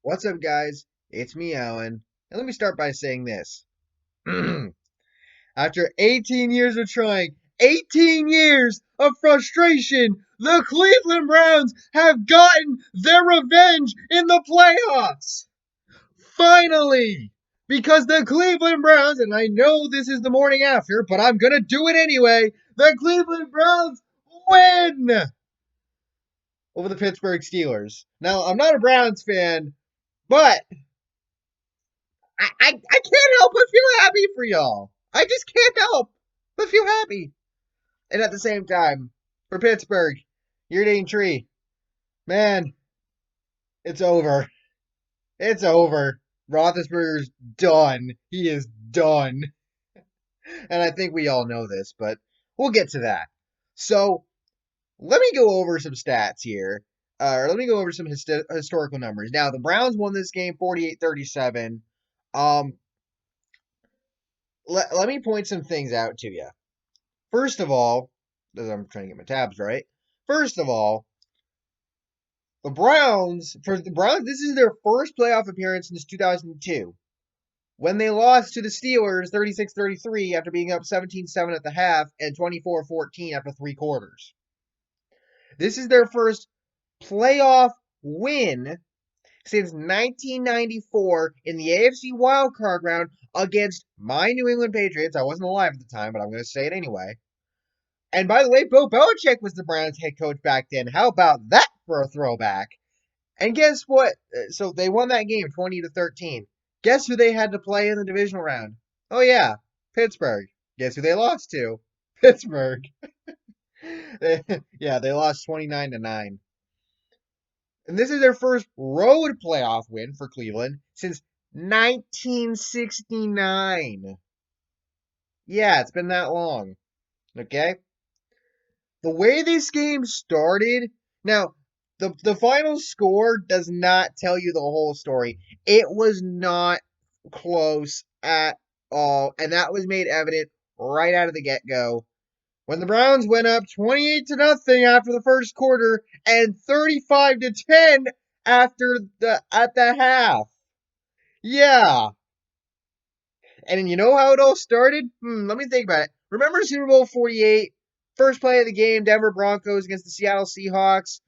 What's up, guys? It's me, Alan. And let me start by saying this. After 18 years of trying, 18 years of frustration, the Cleveland Browns have gotten their revenge in the playoffs. Finally! Because the Cleveland Browns, and I know this is the morning after, but I'm going to do it anyway, the Cleveland Browns win over the Pittsburgh Steelers. Now, I'm not a Browns fan, but I can't help but feel happy for y'all. I just can't help but feel happy. And at the same time, for Pittsburgh, Urinating tree, man, it's over. It's over. Roethlisberger's done. He is done. And I think we all know this, but we'll get to that. So let me go over some stats here. Or let me go over some historical numbers. Now, the Browns won this game 48-37. Um, let me point some things out to you. First of all, as I'm trying to get my tabs right. First of all, for the Browns, this is their first playoff appearance since 2002, when they lost to the Steelers 36-33 after being up 17-7 at the half and 24-14 after three quarters. This is their first playoff win since 1994 in the AFC wildcard round against my New England Patriots. I wasn't alive at the time, but I'm going to say it anyway. And by the way, Bill Belichick was the Browns head coach back then. How about that for a throwback? And guess what? So they won that game 20-13. Guess who they had to play in the divisional round? Oh yeah, Pittsburgh. Guess who they lost to? Pittsburgh. They lost 29-9. And this is their first road playoff win for Cleveland since 1969. Yeah, it's been that long. Okay? The way this game started, now the final score does not tell you the whole story. It was not close at all, and that was made evident right out of the get-go when the Browns went up 28-0 after the first quarter and 35-10 at the half. Yeah. And you know how it all started? Let me think about it. Remember Super Bowl 48? First play of the game, Denver Broncos against the Seattle Seahawks.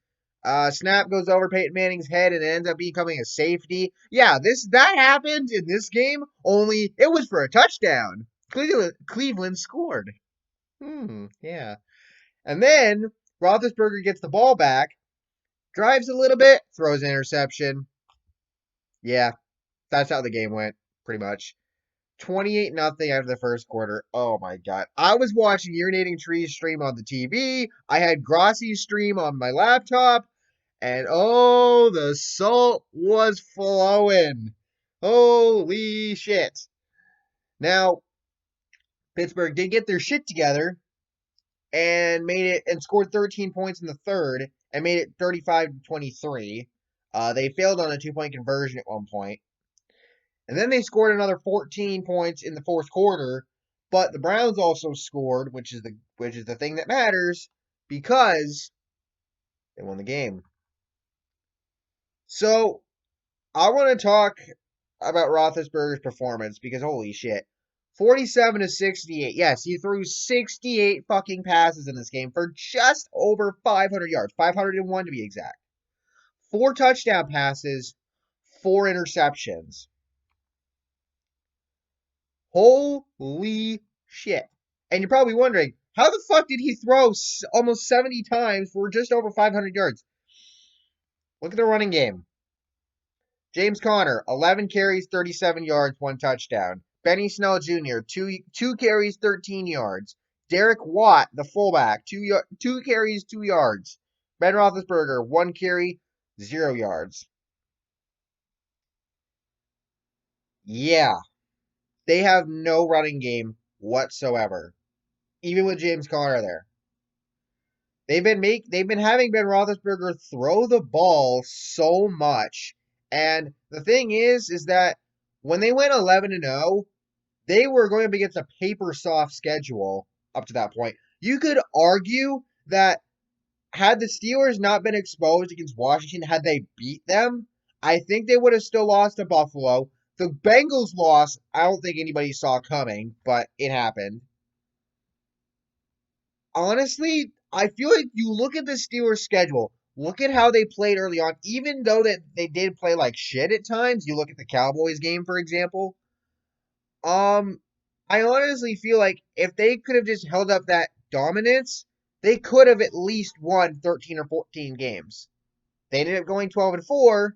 Snap goes over Peyton Manning's head and it ends up becoming a safety. Yeah, that happened in this game, only it was for a touchdown. Cleveland scored. Yeah. And then Roethlisberger gets the ball back, drives a little bit, throws an interception. Yeah, that's how the game went, pretty much. 28-0 after the first quarter. Oh my god. I was watching Urinating Trees stream on the TV. I had Grossi's stream on my laptop. And oh, the salt was flowing. Holy shit. Now, Pittsburgh did get their shit together and scored 13 points in the third and made it 35-23. They failed on a 2-point conversion at one point. And then they scored another 14 points in the fourth quarter, but the Browns also scored, which is the thing that matters, because they won the game. So, I want to talk about Roethlisberger's performance because holy shit. 47-68. Yes, he threw 68 fucking passes in this game for just over 500 yards. 501 to be exact. 4 touchdown passes, 4 interceptions. Holy shit. And you're probably wondering, how the fuck did he throw almost 70 times for just over 500 yards? Look at the running game. James Conner, 11 carries, 37 yards, 1 touchdown. Benny Snell Jr., 2 carries, 13 yards. Derek Watt, the fullback, 2 carries, 2 yards. Ben Roethlisberger, 1 carry, 0 yards. Yeah, they have no running game whatsoever, even with James Conner there. They've been having Ben Roethlisberger throw the ball so much, and the thing is that when they went 11-0, they were going up against a paper soft schedule up to that point. You could argue that had the Steelers not been exposed against Washington, had they beat them, I think they would have still lost to Buffalo. The Bengals loss, I don't think anybody saw coming, but it happened. Honestly, I feel like you look at the Steelers' schedule, look at how they played early on, even though that they did play like shit at times. You look at the Cowboys game, for example. Um, I honestly feel like if they could have just held up that dominance, they could have at least won 13 or 14 games. They ended up going 12-4,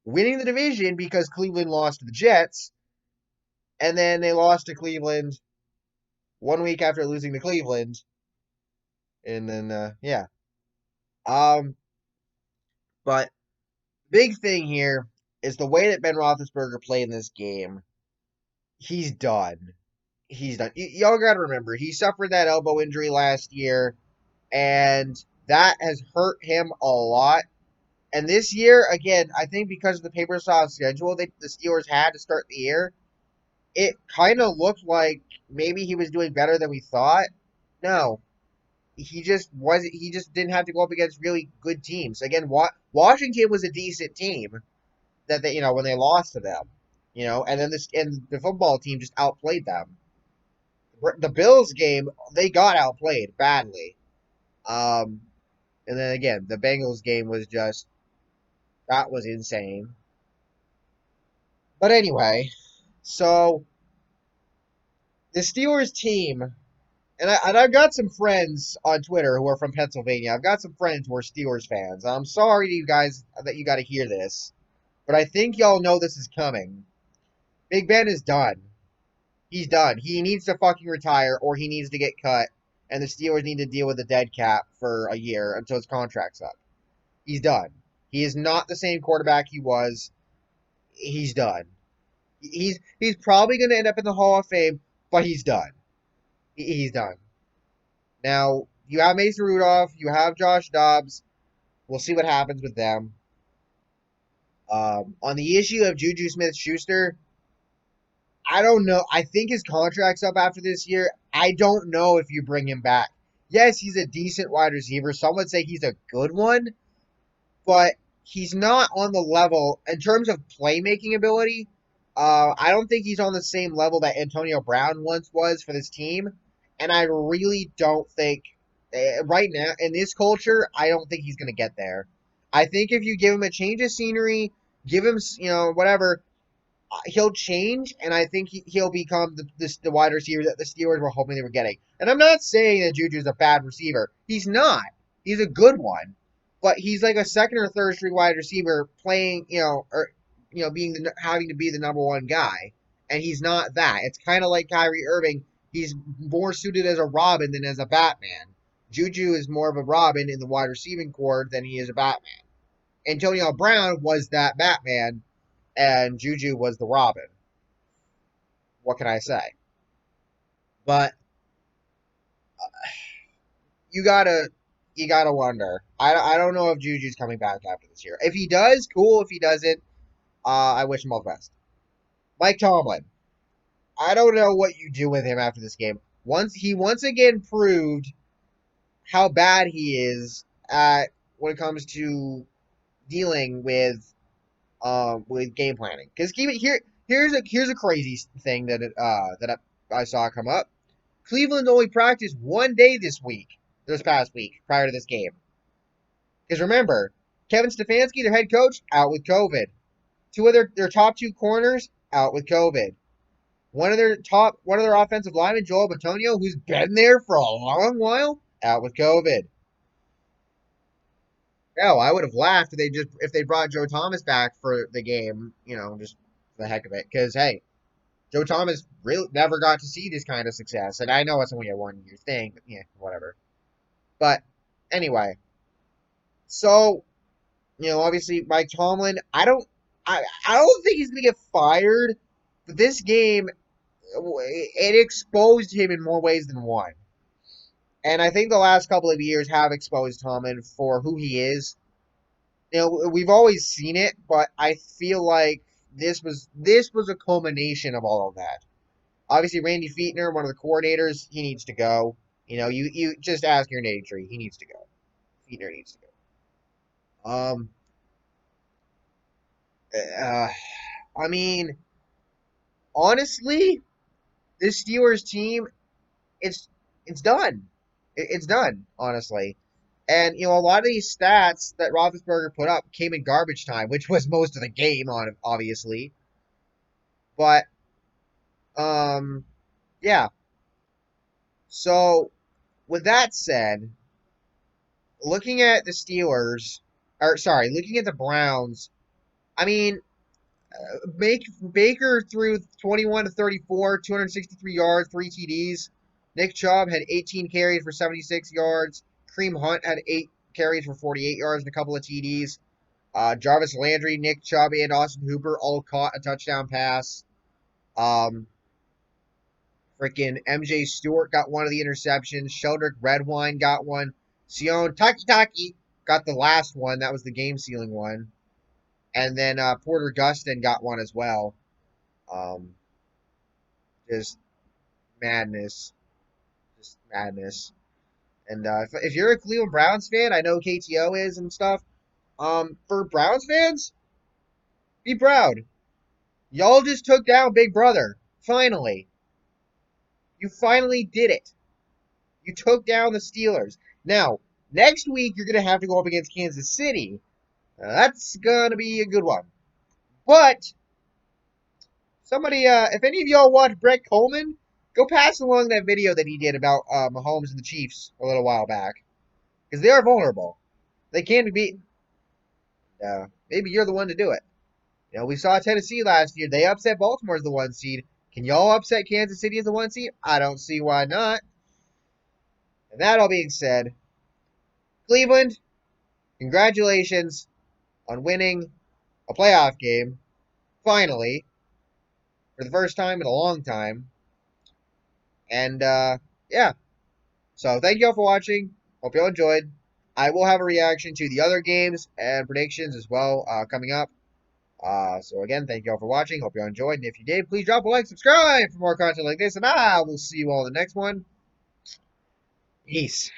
winning the division because Cleveland lost to the Jets, and then they lost to Cleveland 1 week after losing to Cleveland, and then yeah. Um, but big thing here is the way that Ben Roethlisberger played in this game. He's done. He's done. Y'all got to remember, he suffered that elbow injury last year, and that has hurt him a lot. And this year, again, I think because of the paper soft schedule that the Steelers had to start the year, it kind of looked like maybe he was doing better than we thought. No, he just wasn't. He just didn't have to go up against really good teams. Again, Washington was a decent team that they, when they lost to them, and then the football team just outplayed them. The Bills game, they got outplayed badly. Um, and then again, the Bengals game was just that was insane. But anyway, so the Steelers team, and I've got some friends on Twitter who are from Pennsylvania. I've got some friends who are Steelers fans. I'm sorry to you guys that you got to hear this, but I think y'all know this is coming. Big Ben is done. He's done. He needs to fucking retire, or he needs to get cut, and the Steelers need to deal with the dead cap for a year until his contract's up. He's done. He is not the same quarterback he was. He's done. He's probably going to end up in the Hall of Fame, but he's done. He's done. Now, you have Mason Rudolph, you have Josh Dobbs. We'll see what happens with them. On the issue of Juju Smith-Schuster, I don't know. I think his contract's up after this year. I don't know if you bring him back. Yes, he's a decent wide receiver. Some would say he's a good one, but he's not on the level in terms of playmaking ability. I don't think he's on the same level that Antonio Brown once was for this team, and I really don't think right now in this culture, I don't think he's going to get there. I think if you give him a change of scenery, give him whatever, he'll change, and I think he'll become the wide receiver that the Steelers were hoping they were getting. And I'm not saying that Juju's a bad receiver. He's not. He's a good one, but he's like a second or third string wide receiver playing, or being having to be the number one guy, and he's not that. It's kind of like Kyrie Irving. He's more suited as a Robin than as a Batman. Juju is more of a Robin in the wide receiving corps than he is a Batman. Antonio Brown was that Batman, and Juju was the Robin. What can I say? But you gotta wonder. I don't know if Juju's coming back after this year. If he does, cool. If he doesn't, I wish him all the best. Mike Tomlin. I don't know what you do with him after this game. Once again proved how bad he is at when it comes to dealing with game planning. Because here's a crazy thing that I saw come up. Cleveland only practiced 1 day this past week, prior to this game. Because remember, Kevin Stefanski, their head coach, out with COVID. Two of their top two corners out with COVID. One of their offensive linemen, Joel Bitonio, who's been there for a long while, out with COVID. Hell, I would have laughed if they brought Joe Thomas back for the game, just for the heck of it. Because hey, Joe Thomas really never got to see this kind of success, and I know it's only a 1 year thing, but yeah, whatever. But anyway, so obviously Mike Tomlin, I don't think he's gonna get fired, but this game it exposed him in more ways than one, and I think the last couple of years have exposed Tomlin for who he is. We've always seen it, but I feel like this was a culmination of all of that. Obviously, Randy Fichtner, one of the coordinators, he needs to go. You just ask your name tree. He needs to go. Fichtner needs to go. Uh, I mean, honestly, this Steelers team, it's it's done. It's done, honestly. And a lot of these stats that Roethlisberger put up came in garbage time, which was most of the game, on obviously. But yeah. So with that said, looking at the Steelers, or sorry, looking at the Browns, I mean, Baker threw 21 to 34, 263 yards, 3 TDs. Nick Chubb had 18 carries for 76 yards. Kareem Hunt had 8 carries for 48 yards and a couple of TDs. Jarvis Landry, Nick Chubb, and Austin Hooper all caught a touchdown pass. Um, Freaking MJ Stewart got one of the interceptions. Sheldrick Redwine got one. Sion Taki got the last one. That was the game sealing one. And then Porter Gustin got one as well. Um, just madness. Just madness. And if you're a Cleveland Browns fan, I know KTO is and stuff. For Browns fans, be proud. Y'all just took down Big Brother. Finally. You finally did it. You took down the Steelers. Now, next week, you're going to have to go up against Kansas City. That's going to be a good one. But, somebody, if any of y'all watch Brett Coleman, go pass along that video that he did about Mahomes and the Chiefs a little while back. Because they are vulnerable. They can be beaten. Maybe you're the one to do it. We saw Tennessee last year. They upset Baltimore as the 1 seed. Can y'all upset Kansas City as the 1 seed? I don't see why not. And that all being said, Cleveland, congratulations on winning a playoff game, finally, for the first time in a long time. And, yeah. So, thank you all for watching. Hope you all enjoyed. I will have a reaction to the other games and predictions as well coming up. So, again, thank you all for watching. Hope you all enjoyed. And if you did, please drop a like, subscribe for more content like this. And I will see you all in the next one. Peace.